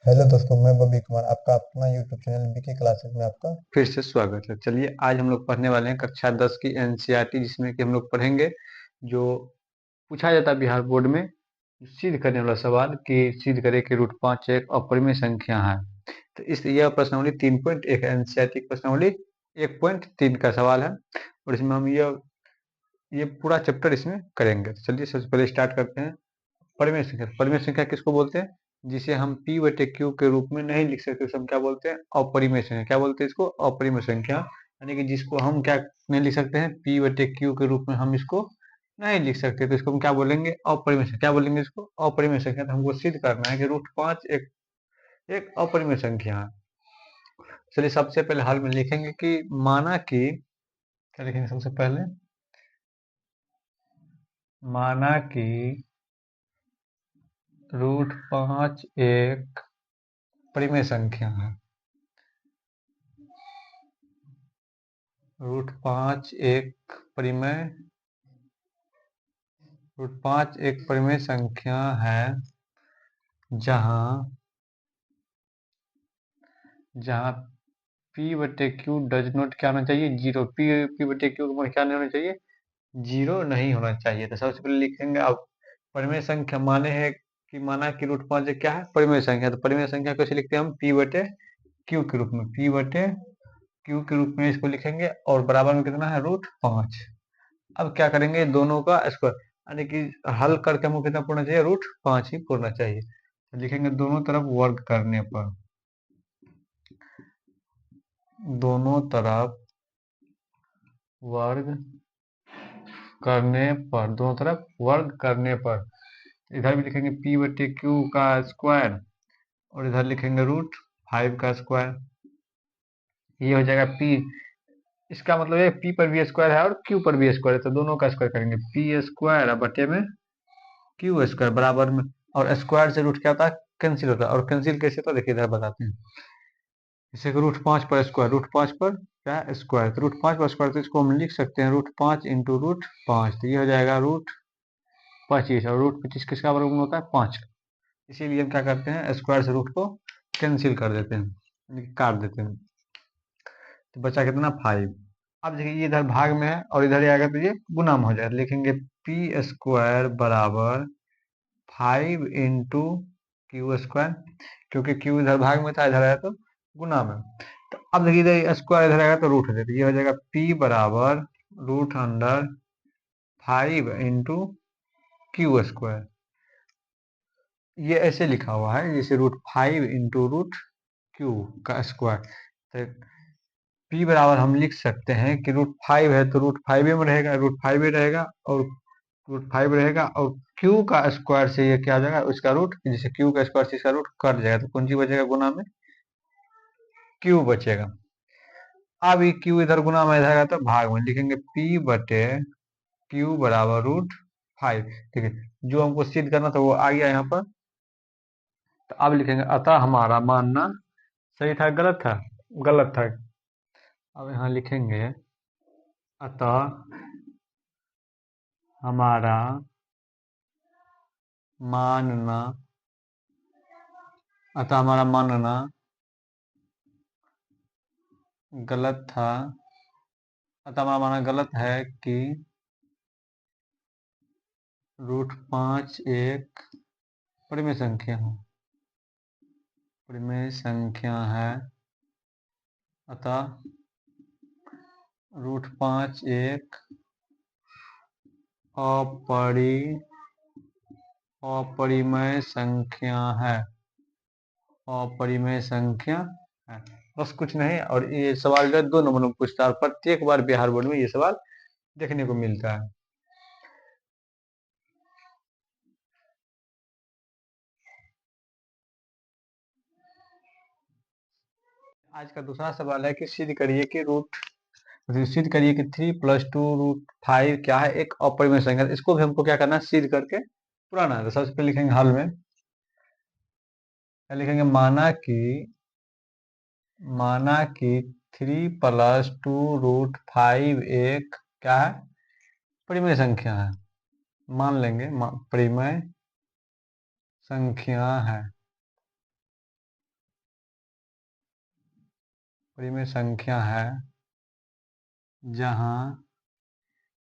Hello दोस्तों, मैं बबी कुमार आपका अपना यूट्यूब चैनल बीके क्लासेस में आपका फिर से स्वागत है। चलिए आज हम लोग पढ़ने वाले हैं कक्षा 10 की एनसीईआरटी, जिसमें कि हम लोग पढ़ेंगे जो पूछा जाता है बिहार बोर्ड में, सिद्ध करने वाला सवाल कि सिद्ध करे कि रूट 5 एक अपरिमेय संख्या है। तो इस यह प्रश्नावली 3.1 एनसीईआरटी की प्रश्नावली 1.3 का सवाल है और इसमें हम ये पूरा चैप्टर इसमें करेंगे। तो चलिए सबसे पहले स्टार्ट करते हैं। परिमेय संख्या, परिमेय संख्या किसको बोलते हैं? जिसे हम p बटे क्यू के रूप में नहीं लिख सकते, उसे हम क्या बोलते हैं? अपरिमेय संख्या। क्या बोलते हैं इसको? अपरिमेय संख्या। यानी कि जिसको हम क्या नहीं लिख सकते हैं, p बटे क्यू के रूप में हम इसको नहीं लिख सकते, तो इसको हम क्या बोलेंगे? अपरिमेय संख्या। क्या बोलेंगे इसको? अपरिमेय संख्या। तो हमको सिद्ध करना है कि रूट 5 एक एक अपरिमेय संख्या है। चलिए सबसे पहले हल में लिखेंगे कि माना कि, क्या लिखेंगे सबसे पहले? माना कि रूट 5 एक परिमेय संख्या है। रूट 5 एक परिमेय रूट 5 एक परिमेय संख्या है जहां जहां p बटे क्यू डज नॉट क्या होना चाहिए? जीरो। p बटे क्यू का मान क्या नहीं होना चाहिए? जीरो नहीं होना चाहिए। तो सबसे पहले लिखेंगे अब परिमेय संख्या माने है कि माना कि रूट 5 एक क्या है? परिमेय संख्या। तो परिमेय संख्या कैसे लिखते हैं हम? p बटे क्यू के रूप में। p बटे क्यू के रूप में इसको लिखेंगे और बराबर में कितना है? रूट 5। अब क्या करेंगे? दोनों का स्क्वायर, यानी कि हल करके हमको कितना पूर्णा चाहिए? रूट 5 ही पूर्णा चाहिए। तो लिखेंगे दोनों तरफ वर्ग करने पर, दोनों तरफ वर्ग दोनों तरफ वर्ग करने पर इधर भी लिखेंगे p बटे क्यू का स्क्वायर और इधर लिखेंगे रूट 5 का स्क्वायर। ये हो जाएगा p। इसका मतलब है p पर भी स्क्वायर है और q पर भी स्क्वायर है, तो दोनों का स्क्वायर करेंगे। p स्क्वायर बटे में क्यू स्क्वायर बराबर में, और स्क्वायर से रूट क्या होता है? कैंसिल होता है। और कैंसिल कैसे होता है देखिए इधर बताते हैं। जैसे कि रूट 5 पर स्क्वायर, रूट 5 पर क्या स्क्वायर, तो रूट 5 पर स्क्वायर, तो इसको हम लिख सकते हैं रूट 5 इंटू रूट 5। तो ये हो जाएगा रूट 25, और रूट 25 किसका वर्गमूल होता है? 5 का। इसीलिए हम क्या करते हैं? स्क्वायर से रूट को कैंसिल कर देते हैं, यानी कि काट देते हैं। तो बचा कितना? 5। अब देखिए ये इधर भाग में है और इधर आएगा तो ये गुना में हो जाएगा। लिखेंगे पी स्क्वायर बराबर 5 इंटू क्यू स्क्वायर, क्योंकि क्यू इधर भाग में था, इधर आया तो गुना में। तो अब देखिए इधर स्क्वायर इधर आएगा तो रूट हो जाएगा। ये हो जाएगा p बराबर root under 5 into Q square. ये ऐसे लिखा हुआ है जैसे रूट 5 इंटू रूट क्यू का स्क्वायर। तो p बराबर हम लिख सकते हैं कि रूट 5 है तो रूट 5 में रहेगा, रूट 5 ही रहेगा, और रूट 5 रहेगा, और क्यू का स्क्वायर से ये क्या आ जाएगा? उसका रूट, जैसे क्यू का स्क्वायर से इसका रूट कट जाएगा, तो कौन सी बचेगा? गुना में क्यू बचेगा। अब ये क्यू इधर गुना में जाएगा तो भाग में लिखेंगे p बटे क्यू बराबर रूट 5। ठीक है, जो हमको सिद्ध करना था वो आ गया यहाँ पर। तो अब लिखेंगे अतः हमारा मानना सही था, गलत था? गलत था। अब यहाँ लिखेंगे अतः हमारा मानना, अतः हमारा मानना गलत था, अतः हमारा मानना गलत है कि रूट 5 एक परिमेय संख्या है, परिमेय संख्या है। अतः रूट 5 एक अपरिमेय संख्या है, अपरिमेय संख्या है। बस कुछ नहीं। और ये सवाल जो है 2 नंबर में पूछता है और प्रत्येक बार बिहार बोर्ड में ये सवाल देखने को मिलता है। आज का दूसरा सवाल है कि सिद्ध करिए कि सिद्ध करिए कि 3 + 2 √5 क्या है? एक अपरिमेय संख्या। इसको भी हमको क्या करना है? सिद्ध करके पुराना है। तो सबसे पहले लिखेंगे हल में, क्या लिखेंगे? माना कि 3 + 2 √5 एक क्या है? परिमेय संख्या है। मान लेंगे परिमेय संख्या है। परिमेय संख्या है जहां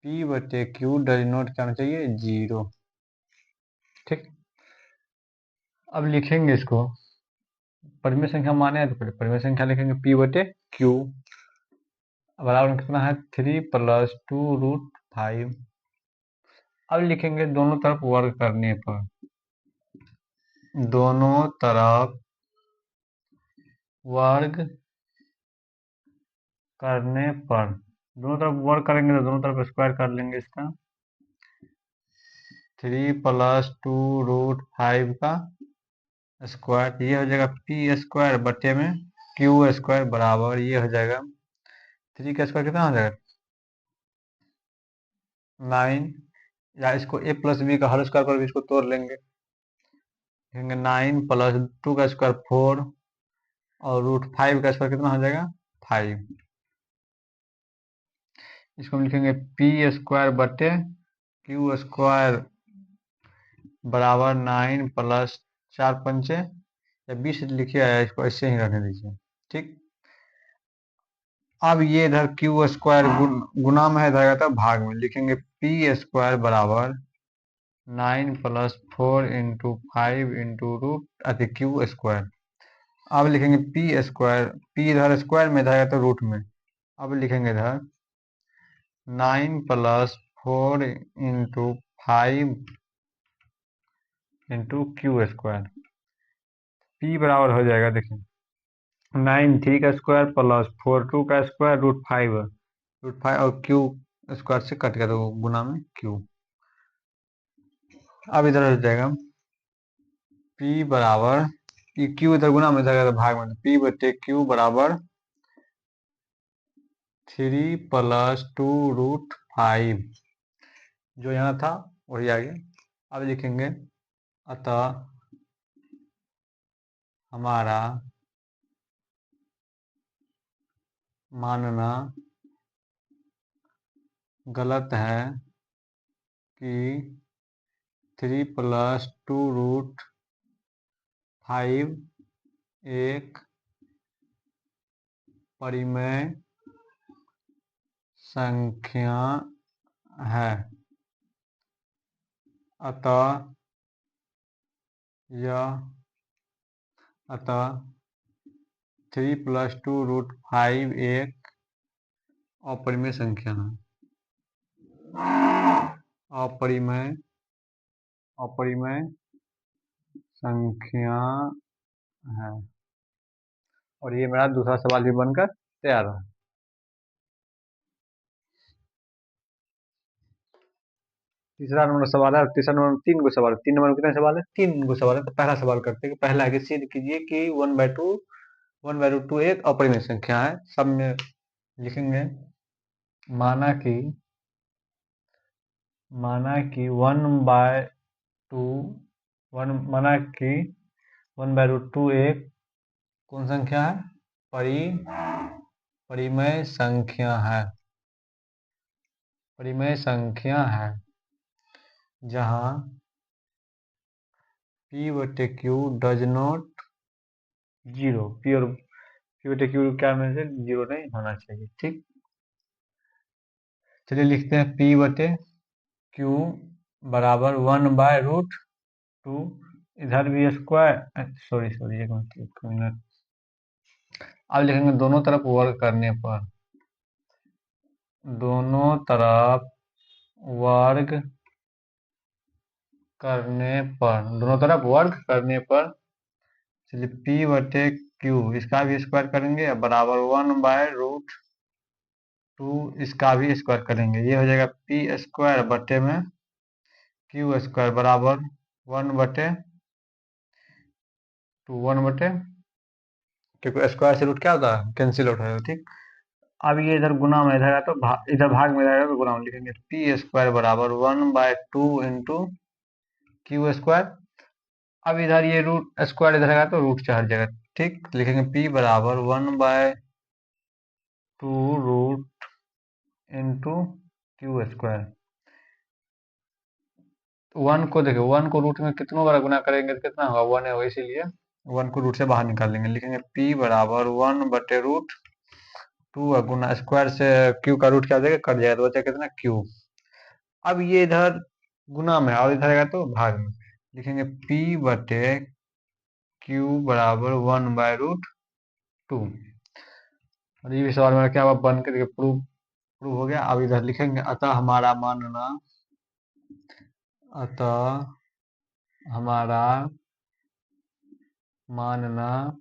P बटे Q डज नॉट क्या होना चाहिए 0। ठीक, अब लिखेंगे इसको परिमेय संख्या माने हैं तो पहले परिमेय संख्या लिखेंगे P बटे Q बराबर में कितना है 3 + 2√5। अब लिखेंगे दोनों तरफ वर्ग करने पर, दोनों तरफ वर्ग करने पर, दोनों तरफ वर्ग करेंगे तो दोनों तरफ स्क्वायर कर लेंगे इसका 3 + 2√5 का स्क्वायर, ये हो जाएगा पी स्क्वायर बटे में क्यू स्क्वायर बराबर ये हो जाएगा 3 का स्क्वायर कितना हो जाएगा 9, या इसको a + b का होल स्क्वायर पर भी इसको तोड़ लेंगे, लिखेंगे 9 + 2 का स्क्वायर 4 और √5 का स्क्वायर कितना हो जाएगा 5। इसको हम लिखेंगे पी स्क्वायर बटे क्यू स्क्वायर बराबर 9 + 4 पंचे या 20 लिखिए, या इसको ऐसे ही रहने दीजिए। ठीक, अब ये इधर क्यू स्क्वायर गुना में है, इधर आता है भाग में, लिखेंगे पी स्क्वायर बराबर 9 + 4 × 5 × क्यू स्क्वायर। अब लिखेंगे पी स्क्वायर, पी इधर स्क्वायर में, इधर तो रूट में। अब लिखेंगे इधर 9 + 4 × 5 × क्यू स्क्वायर, पी बराबर हो जाएगा, देखिए 9 3 का स्क्वायर + 4 2 का स्क्वायर √5 और क्यू स्क्वायर से कट गया तो गुना में क्यू। अब इधर हो जाएगा P बराबर, ये क्यू इधर गुना में जाएगा तो भाग में, P बटे क्यू बराबर 3 + 2√5, जो यहाँ था वही आ गया। अब लिखेंगे अतः हमारा मानना गलत है कि 3 + 2√5 एक परिमेय संख्या है, अतः 3 + 2√5 एक अपरिमेय संख्या है, अपरिमेय संख्या है। और ये मेरा दूसरा सवाल भी बनकर तैयार है। तीसरा नंबर सवाल है, तीसरा नंबर 3 गो सवाल, 3 नंबर में कितने सवाल है 3 गो सवाल है। तो पहला सवाल करते हैं कि पहला है कि सिद्ध कीजिए कि 1/2 एक अपरिमेय संख्या है। सब में लिखेंगे माना कि 1/2 एक कौन संख्या है परिमेय संख्या है, परिमेय संख्या है जहां P बटे Q डज नॉट 0, P बटे Q क्या में से 0 नहीं होना चाहिए। ठीक, चलिए लिखते हैं P बटे Q बराबर 1/√2, इधर भी स्क्वायर, सॉरी एक मिनट। अब लिखेंगे दोनों तरफ वर्ग करने पर, दोनों तरफ वर्ग करने पर चलिए P बटे Q इसका भी स्क्वायर करेंगे बराबर 1/√2 इसका भी स्क्वायर करेंगे, ये हो जाएगा P स्क्वायर बटे में Q स्क्वायर बराबर 1/2 क्योंकि स्क्वायर से रूट क्या होता है कैंसिल आउट होगा। ठीक, अब ये इधर गुना में रहेगा तो इधर भाग में रहेगा तो गुना में लिखेंगे P स्क्वायर बराबर 1/2 × Q स्क्वायर। अब इधर ये रूट स्क्वायर इधर रहेगा तो रूट से हट जाएगा। ठीक, लिखेंगे P बराबर 1/2 × Q स्क्वायर। 1 को देखो, 1 को रूट में कितनों बार गुना करेंगे तो कितना होगा 1 है, इसीलिए 1 को रूट से बाहर निकाल लेंगे, लिखेंगे P बराबर 1/√2 टू और गुना स्क्वायर से क्यू का रूट क्या हो जाएगा, कट जाएगा, तो बचा कितना क्यू। अब ये इधर गुना में और इधर आएगा तो भाग में, लिखेंगे पी बटे क्यू बराबर 1/√2। और ये भी सवाल में क्या हुआ, बन के देखिए प्रूव प्रूव हो गया। अब इधर लिखेंगे अतः हमारा मानना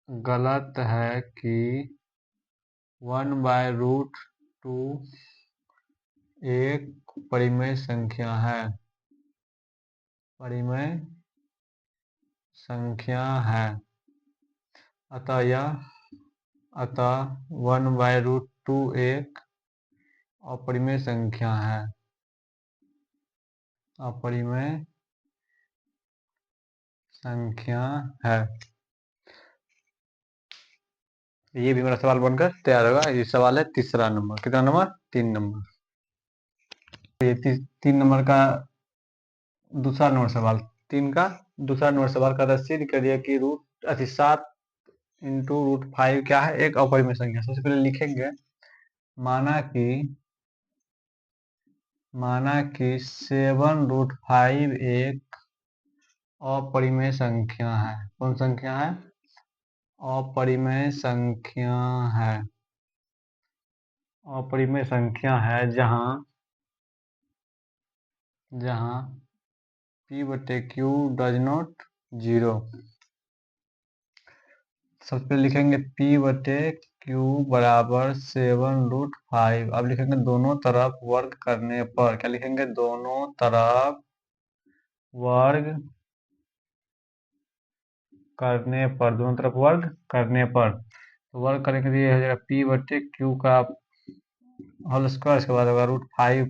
गलत है कि 1/√2 एक परिमेय संख्या है, परिमेय संख्या है। अतः 1/√2 एक अपरिमेय संख्या है, अपरिमेय संख्या है। ये भी मेरा सवाल बनकर तैयार होगा। ये सवाल है तीसरा नंबर, कितना नंबर, 3 नंबर। ये 3 नंबर का दूसरा नंबर सवाल, 3 का दूसरा नंबर सवाल का सिद्ध करिए कि 7 इंटू √5 क्या है, एक अपरिमेय संख्या। सबसे पहले लिखेंगे माना कि 7√5 एक अपरिमेय संख्या है। कौन संख्या है, अपरिमेय संख्या है। अपरिमेय संख्या है जहां p बटे q डज नॉट 0। सबसे पहले लिखेंगे p बटे q बराबर 7√5। अब लिखेंगे दोनों तरफ वर्ग करने पर, क्या लिखेंगे, दोनों तरफ वर्ग करने पर, दोनों तरफ वर्ग करने पर, तो वर्ग करने के लिए हो जाएगा p बटे q का होल स्क्वायर, इसके बाद होगा √5,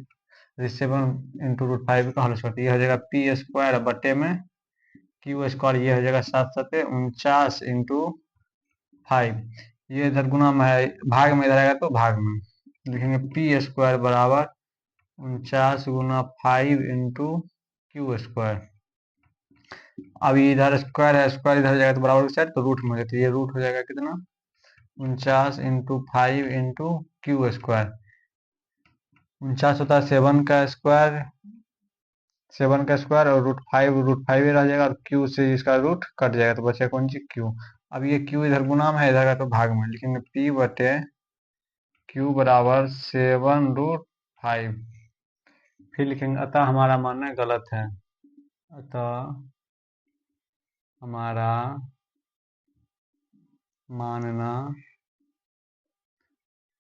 7 इंटू √5 का होल स्क्वायर, ये हो जाएगा पी स्क्वायर बटे में क्यू स्क्वायर, ये हो जाएगा 7×7 = 49 इंटू 5। ये इधर गुना में है, भाग में इधर आएगा तो भाग में लिखेंगे पी स्क्वायर बराबर 49 × 5 इंटू क्यू स्क्वायर। अब ये इधर स्क्वायर है, स्क्वायर इधर जाएगा तो बराबर की साइड, तो रूट में हो जाता है, ये रूट हो जाएगा कितना, 49 × 5 इंटू क्यू स्क्वायर। 49 होता है 7 का स्क्वायर और √5 ही रह जाएगा, और क्यू से इसका रूट कट जाएगा, तो बचेगा कौन सी, क्यू। अब ये क्यू इधर गुना में है, इधर का तो भाग में लिखेंगे p बटे क्यू बराबर 7√5। फिर लिखेंगे अतः हमारा मानना गलत है, अतः हमारा मानना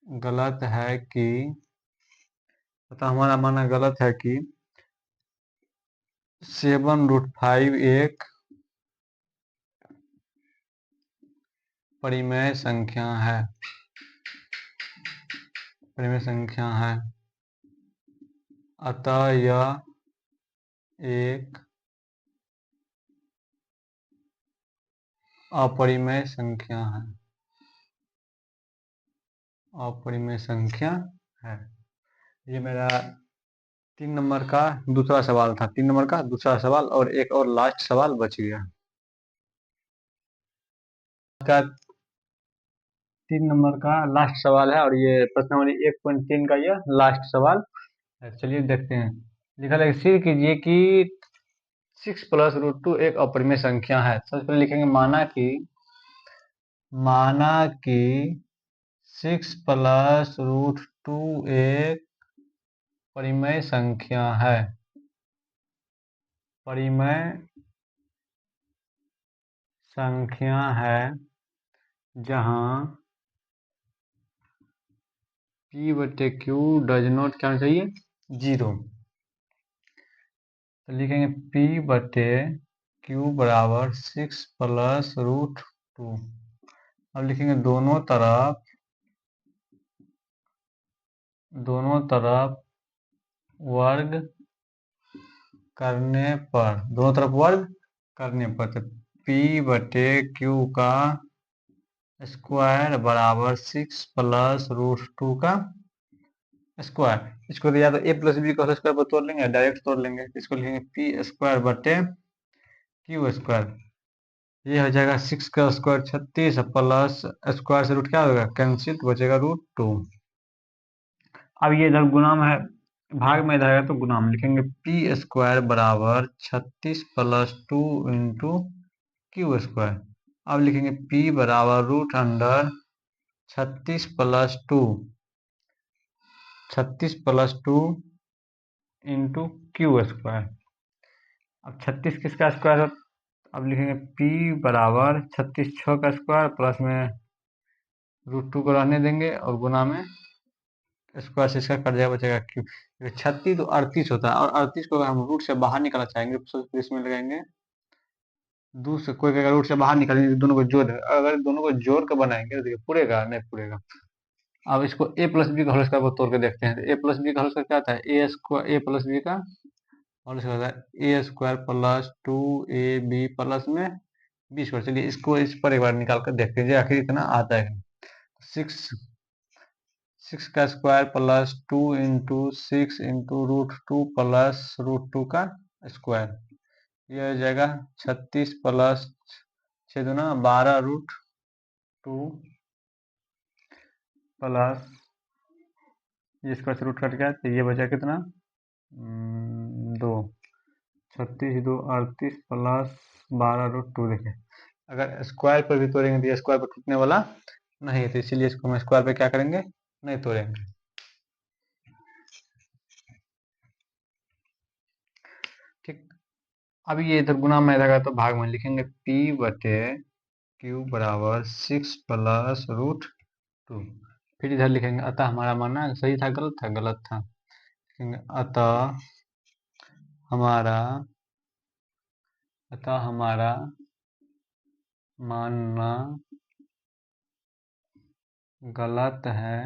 गलत है कि अतः हमारा मानना गलत है कि 7√5 एक परिमेय संख्या है, परिमेय संख्या है। अतः यह एक अपरिमेय संख्या है, अपरिमेय संख्या है। ये मेरा 3 नंबर का दूसरा सवाल था, 3 नंबर का दूसरा सवाल, और एक और लास्ट सवाल बच गया। का 3 नंबर का लास्ट सवाल है, और ये प्रश्नावली 1.3 का ये लास्ट सवाल है। चलिए देखते हैं। लिखा है, सिद्ध कीजिए कि 6 + √2 एक अपरिमेय संख्या है। सबसे पहले लिखेंगे माना कि 6 + √2 एक परिमेय संख्या है, परिमेय संख्या है जहां p बटे q डज नॉट क्या होना चाहिए, 0। तो लिखेंगे p बटे q बराबर 6 + √2। अब लिखेंगे दोनों तरफ वर्ग करने पर, दोनों तरफ वर्ग करने पर, तो p बटे q का स्क्वायर बराबर 6 + √2 का स्क्वायर। इसको या तो a + b का होल स्क्वायर पर तोड़ लेंगे, डायरेक्ट तोड़ लेंगे। इसको लिखेंगे p स्क्वायर बटे q स्क्वायर। ये हो जाएगा 6 का स्क्वायर 36 प्लस स्क्वायर से रूट क्या होगा कैंसिल, तो बचेगा √2। अब ये इधर गुना में है, भाग में इधर है तो गुना में लिखेंगे पी स्क्वायर बराबर 36 प्लस 2 इंटू क्यू स्क्वायर। अब लिखेंगे पी बराबर √under 36 plus 2 into Q square. अब 36 किसका स्क्वायर है, अब लिखेंगे p बराबर 36 6 का स्क्वायर प्लस में √2 को रहने देंगे और गुना में स्क्वायर से इसका कट जाएगा, बचेगा क्यू। 36 तो 38 होता है और 38 को अगर हम रूट से बाहर निकालना चाहेंगे तो इसमें लगाएंगे दूसरे कोई अगर रूट से बाहर निकालेंगे दोनों को जोड़ देंगे, अगर दोनों को जोड़ कर बनाएंगे तो देखिए पूरेगा नहीं पूरेगा। अब इसको a प्लस बी का होल स्क्वायर को तोड़ के देखते हैं, तो a प्लस बी का होल स्क्वायर क्या आता है ए स्क्वायर ए प्लस बी का होल स्क्वायर होता है ए स्क्वायर प्लस 2ab प्लस में बी स्क्वायर। चलिए इसको इस पर एक बार निकाल कर देखते हैं आखिर इतना आता है। 6 का square plus 2 into 6 into √2 plus √2 का स्क्वायर, ये हो जाएगा 36 प्लस 6 दूना 12 √2 प्लस ये स्क्वायर से रूट कट गया तो ये बचा कितना 2, 36 2 38 प्लस 12 √2। देखिए अगर स्क्वायर पर भी तोड़ेंगे तो ये स्क्वायर पर टूटने वाला नहीं है, तो इसीलिए इसको हम स्क्वायर पे क्या करेंगे नहीं तोड़ेंगे। ठीक, अब ये इधर गुना में रहेगा तो भाग में लिखेंगे p बटे q बराबर 6 प्लस √2। फिर इधर लिखेंगे अतः हमारा मानना सही था गलत था, गलत था। लिखेंगे अतः हमारा मानना गलत है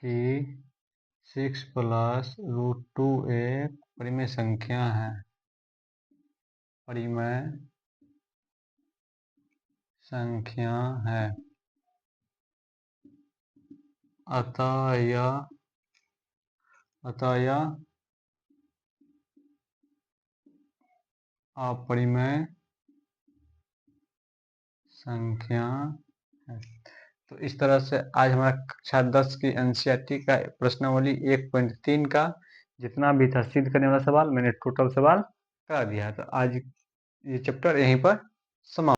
कि 6 प्लस √2 एक परिमेय संख्या है, परिमेय संख्या है, अतः यह अपरिमेय संख्या है। तो इस तरह से आज हमारा कक्षा 10 की एनसीईआरटी का प्रश्नावली 1.3 का जितना भी था सिद्ध करने वाला सवाल मैंने टोटल सवाल कर दिया है। तो आज ये चैप्टर यहीं पर समाप्त।